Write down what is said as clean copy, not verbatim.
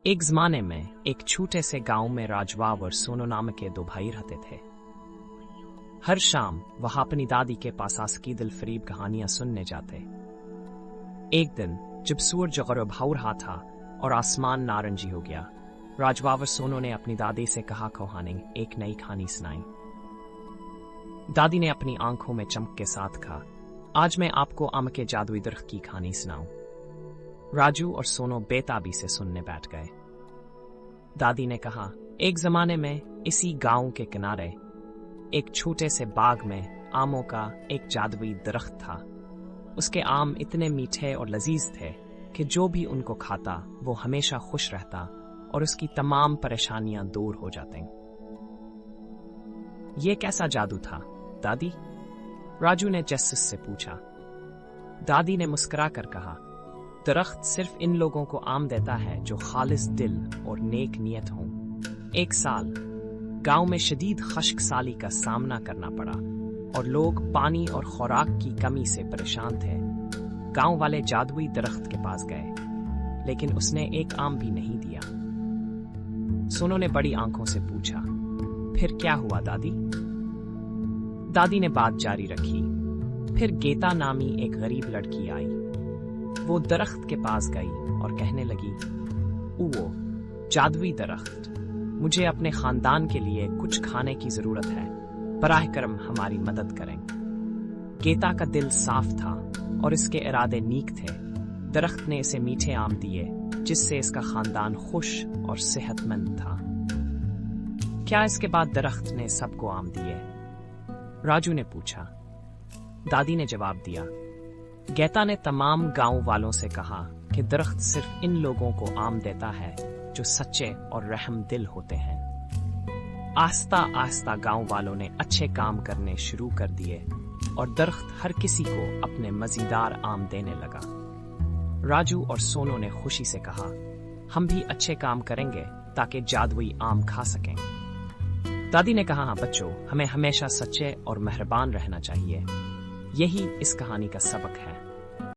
एक जमाने में एक छोटे से गांव में राजवाव और सोनू नाम के दो भाई रहते थे। हर शाम वह अपनी दादी के पास आसकी दिलफरीब कहानियां सुनने जाते। एक दिन जब सूरज गरूब हो रहा था और आसमान नारंगी हो गया, राजवाव और सोनू ने अपनी दादी से कहा कहानी एक नई कहानी सुनाई। दादी ने अपनी आंखों में चमक के साथ कहा, आज मैं आपको आम के जादुई दरख्त की कहानी सुनाऊं। राजू और सोनू बेताबी से सुनने बैठ गए। दादी ने कहा, एक जमाने में इसी गांव के किनारे एक छोटे से बाग में आमों का एक जादुई दरख्त था। उसके आम इतने मीठे और लजीज थे कि जो भी उनको खाता वो हमेशा खुश रहता और उसकी तमाम परेशानियां दूर हो जाती। ये कैसा जादू था दादी? राजू ने जस्टिस से पूछा। दादी ने मुस्कुरा कर कहा, दरख्त सिर्फ इन लोगों को आम देता है जो खालिस दिल और नेक नियत हों। एक साल गांव में शदीद खश्कसाली का सामना करना पड़ा और लोग पानी और खुराक की कमी से परेशान थे। गांव वाले जादुई दरख्त के पास गए, लेकिन उसने एक आम भी नहीं दिया। सोनू ने बड़ी आंखों से पूछा, फिर क्या हुआ दादी? दादी ने बात जारी रखी। फिर गीता नामी एक गरीब लड़की आई। वो दरख्त के पास गई और कहने लगी, वो जादुई दरख्त, मुझे अपने खानदान के लिए कुछ खाने की जरूरत है, बराह करम हमारी मदद करें। गीता का दिल साफ था और इसके इरादे नीक थे। दरख्त ने इसे मीठे आम दिए, जिससे इसका खानदान खुश और सेहतमंद था। क्या इसके बाद दरख्त ने सबको आम दिए? राजू ने पूछा। दादी ने जवाब दिया, गीता ने तमाम गांव वालों से कहा कि दरख्त सिर्फ इन लोगों को आम देता है जो सच्चे और रहम दिल होते हैं। आस्ता आस्ता गांव वालों ने अच्छे काम करने शुरू कर दिए और दरख्त हर किसी को अपने मजेदार आम देने लगा। राजू और सोनू ने खुशी से कहा, हम भी अच्छे काम करेंगे ताकि जादुई आम खा सकें। दादी ने कहा, हाँ बच्चों, हमें हमेशा सच्चे और मेहरबान रहना चाहिए। यही इस कहानी का सबक है।